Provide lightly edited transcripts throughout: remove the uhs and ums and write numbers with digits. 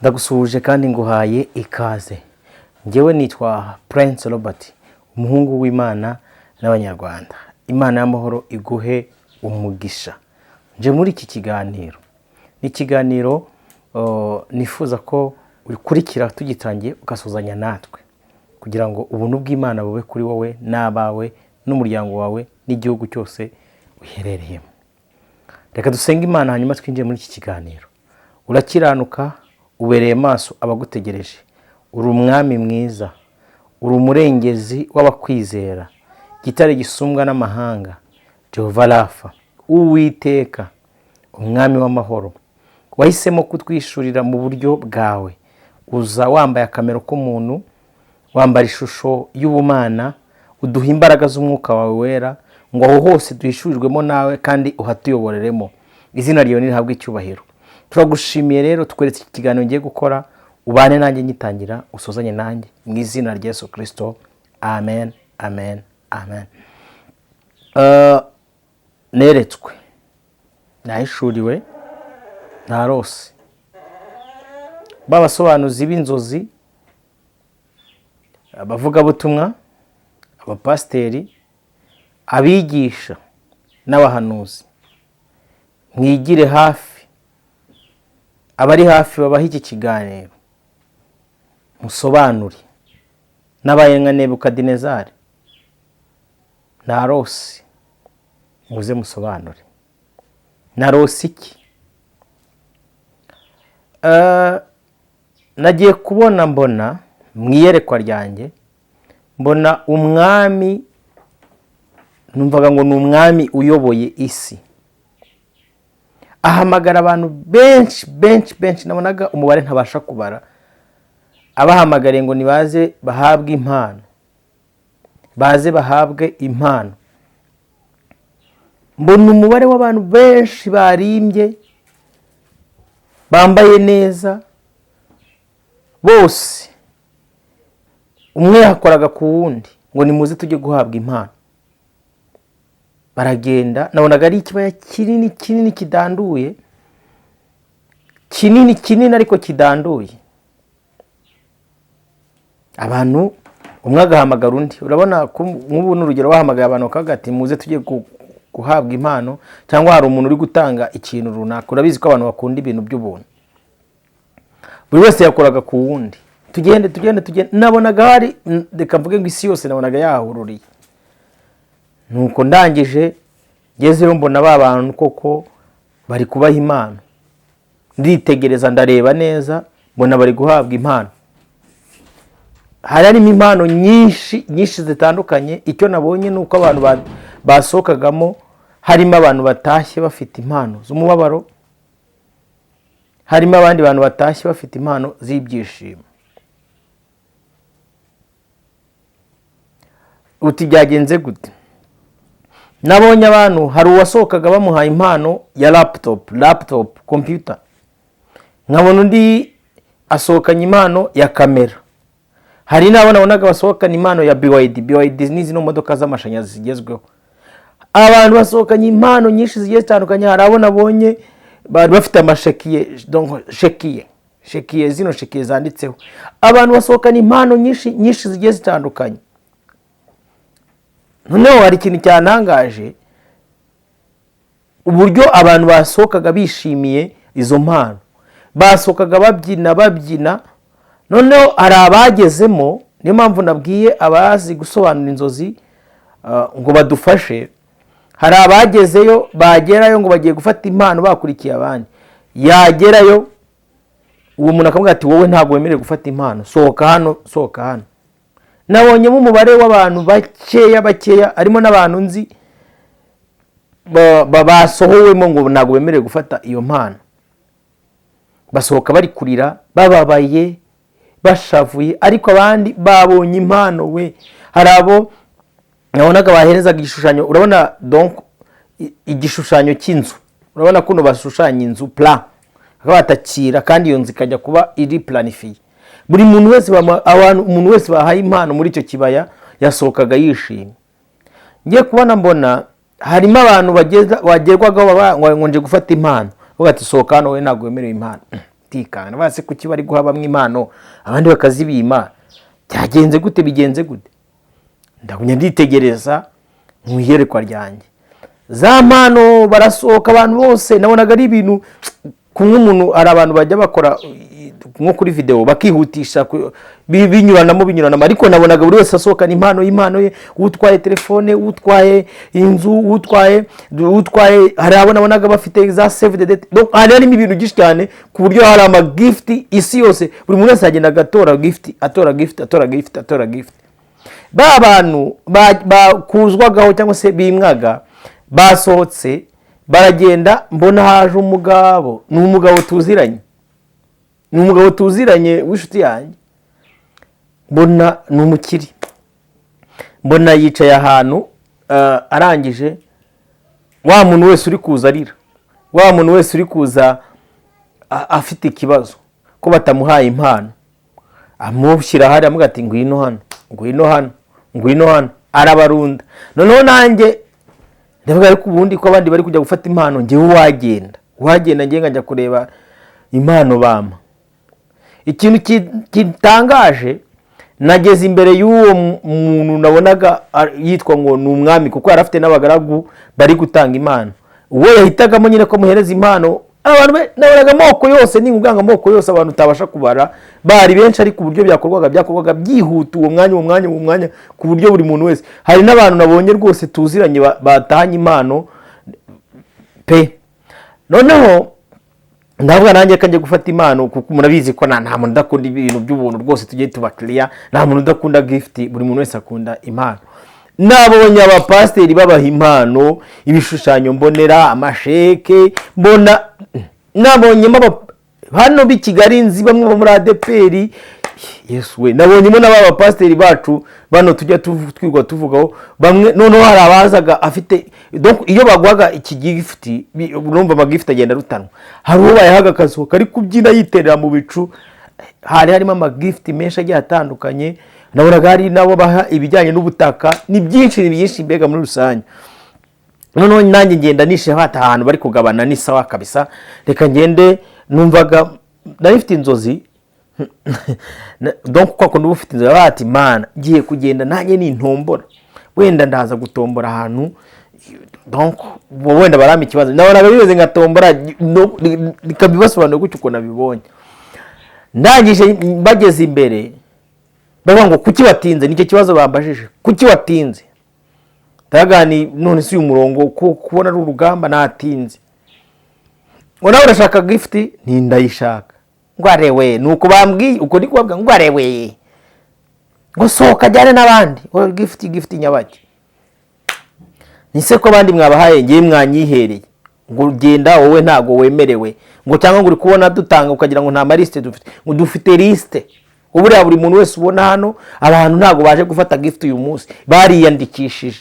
Ndagusuhuje kandi nguhaye ikaze. Njyewe nitwa Prince Robert, umuhungu w'Imana n'Abanyarwanda. Imana y'amahoro iguhe umugisha. Nje muri iki kiganiro. Ni ikiganiro nifuza ko ukurikira tugitangiye ugasuzanya natwe, kugira ngo ubuntu bw'Imana bube kuri wowe n'abawe n'umuryango wawe n'igihugu cyose uherereyemo. Reka dusenge Imana hanyuma twinjiye muri iki kiganiro. Urakiranuka, ubereye maso abagutegereje. Uri umwami mwiza, uri umurengezi w'abakwizera, gitare gisumbwa n'amahanga, Jehova Rafa, Uwiteka, umwami w'amahoro. Wahisemo kutwishurira mu buryo bwawe, uza wambaye akamero k'umuntu, wambara ishusho y'ubumana, uduha imbaraga z'umwuka wawe wera, ngo aho hose duhishurirwemo nawe kandi uhatuyoboreremo. Izina ryawe nirihabwe icyubahiro. Turagushimiye rero, tukweretse iki kiganiro ngiye gukora, ubane nanjye ngitangira, usozanye nanjye mu izina rya Yesu Kristo. Amen, amen, amen. Neretswe, nahishuriwe, narose. Babasobanuzi b'inzozi, abavugabutumwa, abapasiteri, abigisha n'abahanuzi, mwigire hafi. Abari hafi babaha iki kiganiro, musobanure. Nabaye nka Nebukadinezari, narose, muze musobanure. Narose iki? Nagiye kubona mbona mwiyerekwa ryanjye, mbona umwami, numvaga ngo ni umwami uyoboye isi. Ahamagara abantu benshi, nabonaga umubare ntabasha kubara. Abahamagariye ngo nibaze bahabwe impano, baze bahabwe impano. Mbona umubare w'abantu benshi barimbye, bambaye neza, bose umwe yakoraga ku wundi ngo nimuze tujye guhabwa impano. Baragenda, nabonaga ari ikibaya kinini kidanduye, kinini ariko kidanduye. Abantu umwe agahamagara undi. Urabona nk'ubu n'urugero bahamagaye abantu bakavuga ati muze tujye guhabwa impano, cyangwa hari umuntu uri gutanga ikintu runaka. Urabizi ko abantu bakunda ibintu by'ubuntu. Buri wese yakoraga ku wundi. Tugende. Nabonaga hari, reka mvuge ngo isi yose nabonaga yahururiye. Nuko ndangije ngezeyo mbona ba bantu koko bari kubaha impano. Nditegereza ndareba neza, mbona bari guhabwa impano. Harimo impano nyinshi zitandukanye. Icyo nabonye ni uko abantu basohokagamo harimo abantu batashye bafite impano z'umubabaro, harimo abandi bantu batashye bafite impano z'ibyishimo. Uti byagenze gute? Nabonye abantu, hari uwasohokaga bamuhaye impano ya laptop, computer. Nkabona undi asohokanye impano ya kamera. Hari nabonaga basohokana impano ya BYD ni zino modoka z'amashanyarazi zigezweho. Abantu basohokanye impano nyinshi zigiye zitandukanye. Hari abo nabonye bari bafite amashekiye, donc shekiye zino shekiye zanditseho. Abantu basohokana impano nyinshi zigiye zitandukanye. Noneho hari ikintu cyantangaje, uburyo abantu basohokaga bishimiye izo mpano. Basohokaga babyina. Noneho hari abagezemo, niyo mpamvu nabwiye abazi gusobanura inzozi ngo badufashe. Hari abagezeyo, bagerayo ngo bagiye gufata impano bakurikiye abandi. Yagerayo, uwo muntu akamubwira ati wowe ntabwo wemerewe gufata impano, sohoka hano. Nabonyemo umubare w'abantu bakeya, harimo n'abantu nzi basohowemo ngo ntabwo bemerewe gufata iyo mpano. Basohoka bari kurira, bababaye, bashavuye, ariko abandi babonye impano we. Hari abo nabonaga baherezaga igishushanyo. Urabona donc igishushanyo cy'inzu. Urabona kuno bashushanya inzu plan, akabatakira kandi iyo nzu ikajya kuba iri planifiye. Buri muntu wese umuntu wese bahaye impano muri icyo kibaya yasohokaga yishimye. Ngiye kubona mbona harimo abantu bagerwagaho ngo nje gufata impano. Uvuga ati sohoka hano, we ntabwo wemerewe impano. tikana base kuki bari guha bamwe impano abandi bakazibima byagenze gute bigenze gute ndagunya nditegereza mu iyerekwa ryanjye za mpano barasohoka abantu bose nabonaga ari ibintu kumwe umuntu ari abantu bajya bakora nko kuri video bakihutisha binyuranamo ariko nabonaga buri wese asohokana impano ye utwaye telefone utwaye inzu utwaye hari abonaga bafite za save the date donc hari ibintu byinshi cyane ku buryo hari ama gift isi yose buri muntu wese agenda agatora gift ba bantu bakuzwagaho cyangwa se bimwaga basohotse baragenda mbona haje umugabo ni umugabo tuziranye w'inshuti yanjye mbona ni umukiri mbona yicaye ahantu arangije wa muntu wese uri kuza arira wa muntu wese uri kuza afite ikibazo ko batamuhaye impano amushyira hari amuga ati ngwino hano arabarunda noneho nanjye ndavuga ariko ubundi ko abandi bari kujya gufata impano ngewe wagenda ngiye ngajya kureba impano bama ikintu kitangaje nageze imbere y'uwo muntu nabonaga yitwa ngo ni umwami kuko yari afite n'abagaragu bari gutanga impano uwo yahitagamo nyine ko muhereza impano abantu nabonaga amoko yose n'inganga amoko yose abantu utabasha kubara bari benshi ariko uburyo byakorwaga byihuta uwo mwanya ku buryo buri muntu wese hari n'abantu nabonye rwose tuziranye batahanye impano pe noneho ndavuga nanjye kanje gufata impano kuko murabizi ko nta muntu udakunda ibintu by'ubuntu rwose tugiye tuba clear nta muntu udakunda gift buri muntu wese akunda impano nabonye abapasteri babaha impano ibishushanyo mbonera amasheke mbona nabonye hano bi Kigali nzi bamwe bo muri ADPR Yesu we nabonyemo n'abapasteri bacu bano tujya twigwa tuvugaho bamwe noneho hari abazaga afite donc iyo bagwaga iki gift urumva amagift agenda rutanwa hari uwo bayahaga akasohoka ari kubyina yiterera mu bicu harimo amagift menshi agiye atandukanye nabonaga hari nabo baha ibijyanye n'ubutaka ni byinshi mbega muri rusange noneho nanjye ngenda nishe hata ahantu bari kugabana ni sawa kabisa reka ngende numvaga narifite inzozi donc kwa kundi ufite inzozi bati mana giye kugenda nanjye ni ntombora wenda ndaza gutombora ahantu donc wenda barama ikibazo nabonaga biweze ngatombora bikabibasobanura gutyo uko nabibonye ndangije bageze imbere bavuga ngo kuki watinze nicyo kibazo bambajije kuki watinze ndagani none si umurongo kubona ari urugamba natinze nawe urashaka gift ni ndayishaka ngwarewe nuko bambwiye uko ndi kubabwa ngwarewe ngo sohoka jyane n'abandi gift nyabaki nise ko abandi mwabahaye ngiye mwanyihereye ngo genda wowe ntago wemerewe ngo cyangwa ngo uri kubona dutanga ukagira ngo nta mariste dufite ngo dufite liste uburiya buri muntu wese ubona hano abantu ntago baje gufata gift uyu munsi bariyandikishije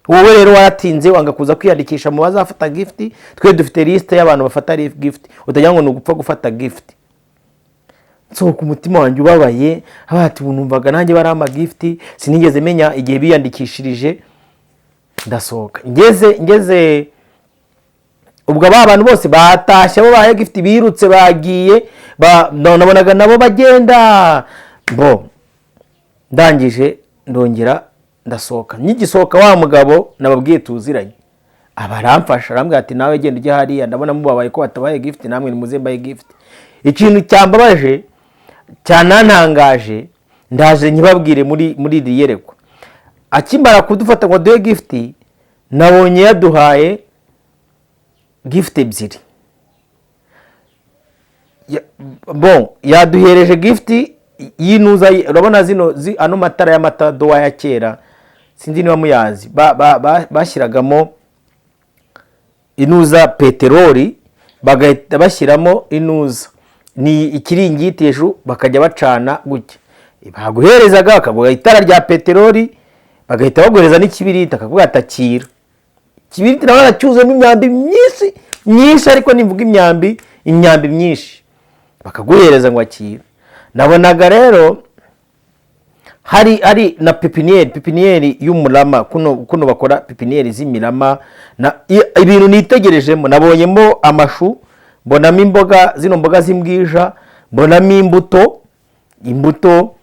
wowe rero waratinze wanga kuza kwiyandikisha mu bazafata gift twe dufite liste y'abantu bafata gift utagira ngo nugupfa gufata gift so ku mutima wanjye ubabaye abati bunumvaga nanjye bari ama gift sinigeze menya igihe biyandikishirije ndasohoka ngeze ubwo abantu bose batashye bo baye gift birutse bagiye nabonaga nabo bagenda ndangije ndongera ndasohoka nyigisohoka wa mugabo nababwiye tuziranye abaramfasha arambwira ati nawe genda ujye hariya ndabona mubabaye ko batabaye gift namwe nimuze mbaye gift ikintu cyambabaje cyanantangaje ndaje nyibabwire muri iri yerekwa akimara kudufata ngo duhe gift nabonye yaduhaye gift ebyiri yaduhereje gift yinuza urabona ano matara y'amatadowa ya kera sinzi niba muyazi bashyiragamo inuza peteroli bagahita bashyiramo inuza ni ikiringiti hejuru bakajya bacana gutya baguherezaga bakaguha itara rya peteroli bagahita baguhereza n'ikibiriti akavuga atakira ikibiriti nawe aracyuzemo imyambi myinshi ariko nimvuga imyambi myinshi bakaguhereza ngo akira nabonaga rero hari na pepinieri y'umurama kuno bakora pepinieri z'imirama ibintu nitegerejemo nabonyemo amashu mbonamo imboga, zino mboga z'imbwija, mbonamo imbuto.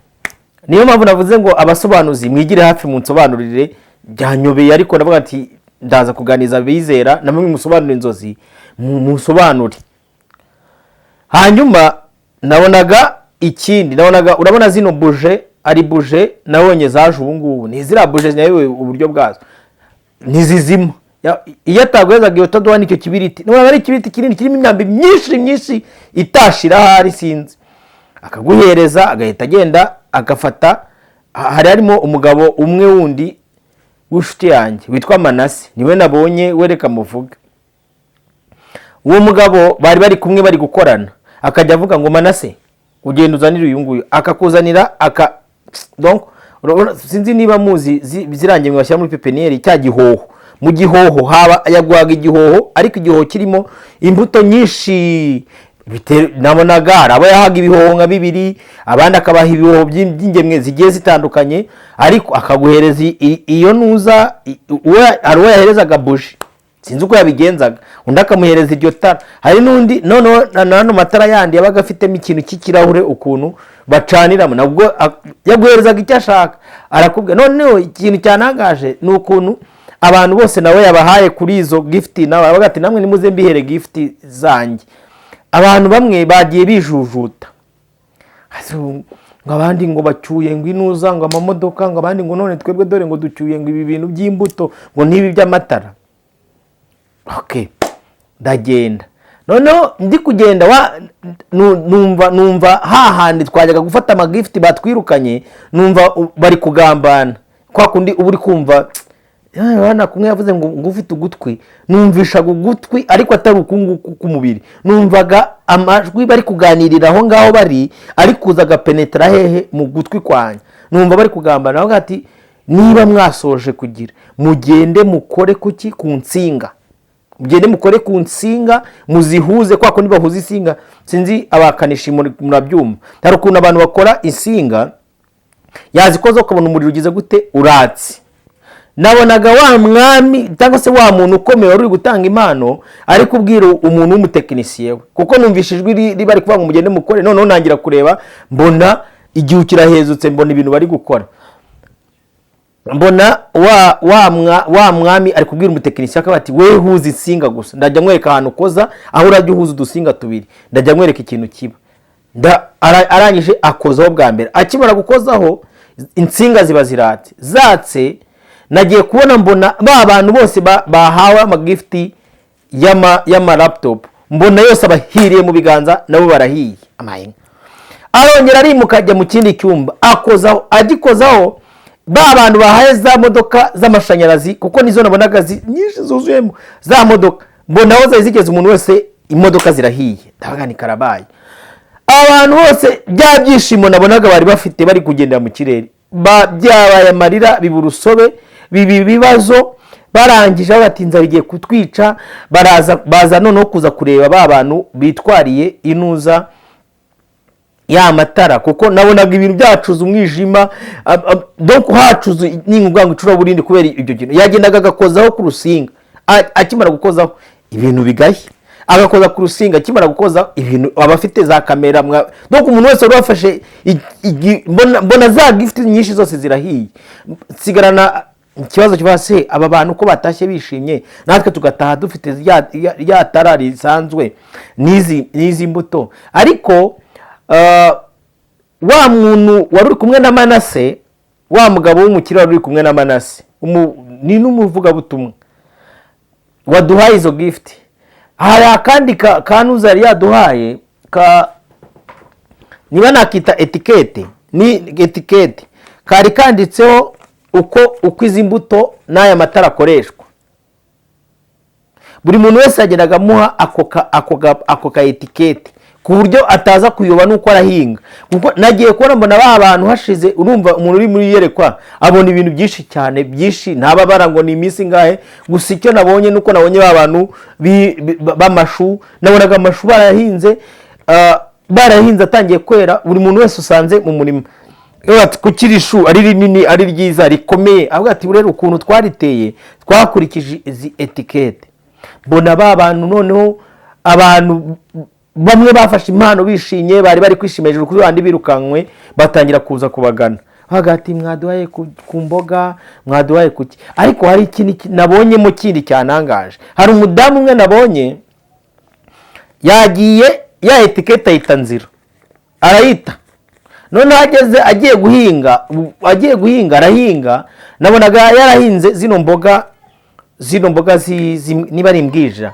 Niyo mpamvu navuze ngo abasobanuzi mwigire hafi mu nsobanurire, byanyobeye ariko ndavuga ati ndaza kuganiza bizera namwe musobanura inzozi musobanure. Hanyuma nabonaga ikindi, urabona zino buje ari buje nabonye zaje ubu ngubu, ni zira buje nayo uburyo bwazo nizizima. Iyo ataguhezaga iyo taduha nicyo kibiriti, nubona ari ikibiriti kinini kirimo imyambi myinshi itashira hari sinzi, akaguhereza agahita agenda agafata. Hari harimo umugabo umwe wundi w'inshuti yanjye witwa Manase, niwe nabonye wereka muvuga. Uwo mugabo bari kumwe bari gukorana, akajya avuga ngo Manase ugenda uzanira uyu nguyu, akakuzanira donc sinzi niba muzi zirangiye mwashyira muri pepiniere cya gihoho. Mu gihoho haba yagwaga igihoho, ariko igihoho kirimo imbuto nyinshi. Nabonaga aba yahaga ibihoho nka 2, abandi akabaha ibihoho by'ingemwe zigiye zitandukanye, ariko akaguhereza iyo nuza ari uwo yaherezaga buji, sinzi uko yabigenzaga, undi akamuhereza iryo tara. Hari n'undi nano matara yandi yabaga afitemo ikintu cy'ikirahure ukuntu bacaniramo, nabwo yaguherezaga icyo ashaka arakubwira. Noneho ikintu cyanangaje ni ukuntu abantu bose nawe yabahaye kuri izo gift, nawe abaga ati namwe nimuze mbihere gift zanjye. Abantu bamwe bagiye bijujuta, ngo abandi ngo bacyuye ngo inuza ngo amamodoka, ngo abandi ngo none twebwe dore ngo ducyuye ngo ibi bintu by'imbuto ngo n'ibi by'amatara. Okay, ndagenda. Noneho ndi kugenda numva hahandi twajyaga gufata amagift batwirukanye, numva bari kugambana kwa kundi uburi kumva. Bana kumwe yavuze ngo ufite ugutwi, numvishaga ugutwi ariko atari ukunguku k'umubiri, numvaga amajwi bari kuganirira aho ngaho bari, ariko kuzaga penetra hehe mu gutwi kwanya, numva bari kugambana. Aho ati niba mwasoje kugira mugende mukore kuki ku nsinga, mugende mukore ku nsinga muzihuze kwa kundi bahuza insinga. Sinzi abakanishi murabyumva, hari ukuntu abantu bakora insinga yazikoze ukabona umuriro ugize gute uratsi. Nabonaga wa mwami cyangwa se wa muntu ukomeye wari gutanga impano ari kubwira umuntu w'umutekinisiye we, kuko numvishijwe riba ari kuvuga ngo mugende mukore. Noneho nangira kureba mbona igihu kirahezutse, mbona ibintu bari gukora, mbona wa mwami ari kubwira umutekinisiye akaba ati we huza insinga gusa, ndajya mwereka ahantu koza, aho urajya uhuza udusinga 2, ndajya mwereka ikintu kiba. Arangije akozaho bwa mbere, akimara gukozaho insinga ziba zatse. Nagiye kubona mbona abantu bose bahawe amagifti y'ama laptop, mbona yose abahiriye mu biganza nabo barahiye amayenga. Arongera arimuka ajya mu kindi cyumba agikozaho abantu bahaye za modoka z'amashanyarazi, kuko nizo nabonaga nyinshi zuzuyemo za modoka, mbona aho zari zigeze umuntu wese imodoka zirahiye. Ndabaga ni karabaye. Abantu bose bya byishimo nabonaga bari bafite bari kugendera mu kirere byabaye amarira, biburusobe, bibi bibazo. Barangije batinza bigiye kutwica, baza noneho kuza kureba ba bantu bitwariye inuza ya matara, kuko nabonaga ibintu byacuza umwijima, donc hacuza n'ingwango icura burindi kubera ibyo kintu. Yagendaga agakozaho ku rusinga, akimara gukozaho ibintu bigaye, agakoza ku rusinga, akimara gukoza ibintu abafite za kamera. Donc umuntu wese wafashe mbona za gift nyinshi zose zirahiye. Sigarana ikibazo kiba se aba bantu ko batashye bishimye, natwe tugataha dufite ya tarari risanzwe nizi mbuto. Ariko wa muntu wari kumwe na Manase, wa mugabo w'umukire wari kumwe na Manase, ni n'umuvuga butumwa waduhaye izo gift. Hari akandi kanuza yari yaduhaye niba nakita etikete, ni etikete kari kanditseho uko izi mbuto n'aya matara akoreshwa. Buri muntu wese yagendaga amuha ako ka etikete ku buryo ataza kuyoba nuko arahinga. Kuko nagiye kubona mbona abantu hashize, urumva umuntu uri muri yerekwa abona ibintu byinshi cyane, byinshi ntababara ngo ni iminsi ngahe. Gusa icyo nabonye nuko nabonye abantu b'amashu, nabonaga amashu barahinze atangiye kwera, buri muntu wese usanze mu murima. Kukirishu ari rinini ari ryiza rikomeye, avuga ati urere ukuntu twariteye twakurikije izi etikete. Mbona ba bantu noneho abantu bamwe bafashe impano bishimye, bari bari kwishima hejuru kuri bandi birukanywe, batangira kuza kubagana hagati, mwaduhaye ku mboga, mwaduhaye kuki. Ariko hari ikintu nabonyemo kindi cyanangaje. Hari umudamu umwe nabonye yagiye ya etikete ayita nzira, arayita, none ageze agiye guhinga arahinga, nabonaga yarahinze zino mboga niba ari imbwija,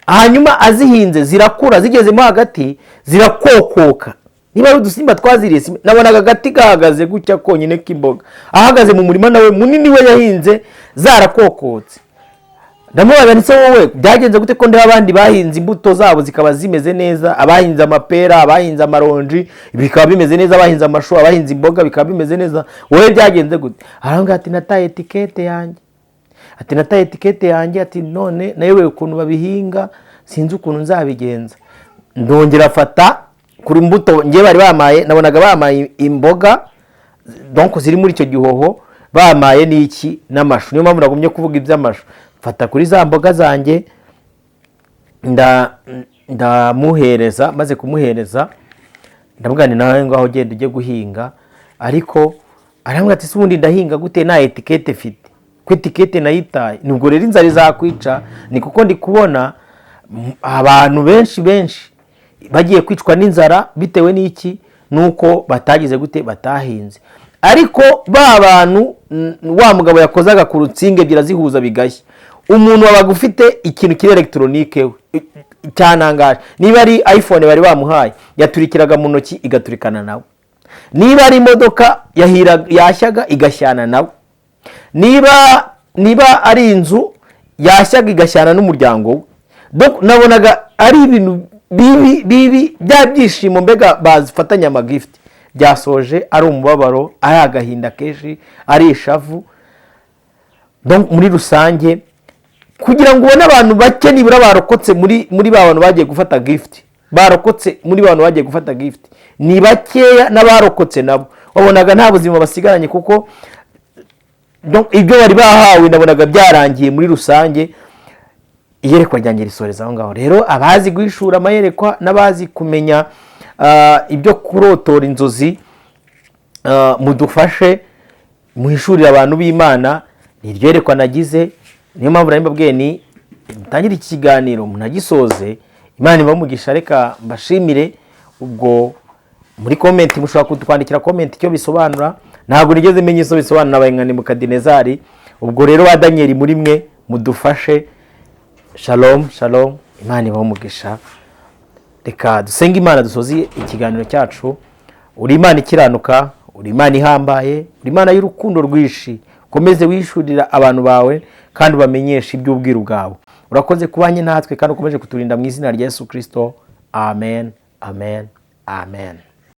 hanyuma azihinze zirakura, zigezemo hagati zirakokoka, niba ari udusimba twaziriye, nabonaga agati gahagaze gutya konyine k'imboga, ahagaze mu murima nawe munini we yahinze zarakokotse. Ndamubaza nise wowe byagenze gute ko ndeba abandi bahinze imbuto zabo zikaba zimeze neza, abahinze amapera, abahinze amaronji bikaba bimeze neza, abahinze amashu, abahinze imboga bikaba bimeze neza, wowe byagenze gute? Arambwira ati nataye etikete yanjye, ati none nawe ukuntu babihinga sinzi ukuntu nzabigenza. Ndongera afata kuri imbuto ngiye bari bamaye, nabonaga bamaye imboga donc ziri muri icyo gihoho, bamaye n'iki n'amashu. Niyo mpamvu nagumye kuvuga iby'amashu. Fata kuri za mboga zanjye ndamuhereza, maze kumuhereza ndavuga ni nawe ngaho genda ujye guhinga. Ariko arambwira ati ubundi ndahinga gute nta etikete mfite? Ko etikete nayitaye. Nubwo rero inzara izakwica, ni kuko ndi kubona abantu benshi bagiye kwicwa n'inzara bitewe n'iki, nuko batagize gute, batahinze. Ariko ba bantu wa mugabo yakozaga ku rutsinga ebyiri zihuza bigashya, umuntu wabaga ufite ikintu kiri electronique we cyanangaje. Niba ari iPhone bari bamuhaye, yaturikiraga mu ntoki igaturikana nawe. Niba ari imodoka yashyaga igashyana nawe. Niba ari inzu yashyaga igashyana n'umuryango we. Donc nabonaga ari ibintu bibi bya byishimo, mbega bazifatanya amagift, byasoje ari umubabaro, ari agahinda kenshi, ari ishavu. Donc muri rusange kugira ngo ubone abantu bake nibura barokotse muri ba bantu bagiye gufata gift, ni bakeya n'abarokotse nabo wabonaga nta buzima basigaranye, kuko donc ibyo bari bahawe nabonaga byarangiye muri rusange. Iyerekwa ryanjye risoreza aho ngaho. Rero abazi guhishura amayerekwa n'abazi kumenya ibyo kurotora inzozi, mudufashe muhishurire abantu b'Imana. Ni iryo yerekwa nagize, niyo mpamvu nari mbabwiye ni mutangire iki kiganiro munagisoze. Imana ibamugisha. Reka mbashimire. Ubwo muri comment mushobora kutwandikira comment icyo bisobanura, ntabwo nigeze menya iso bisobanura abayingani mu Kadinezari. Ubwo rero wa Daniel muri mwe mudufashe. Shalom, Imana ibamugisha. Reka dusenge Imana dusoze ikiganiro cyacu. Uri Imana ikiranuka, uri Imana ihambaye, uri Imana y'urukundo rwishi. Ukomeze wishurira abantu bawe kandi ubamenyesha iby'ubwiru bwawe. Urakoze kubanye natwe kandi ukomeje kuturinda mu izina rya Yesu Kristo. Amen.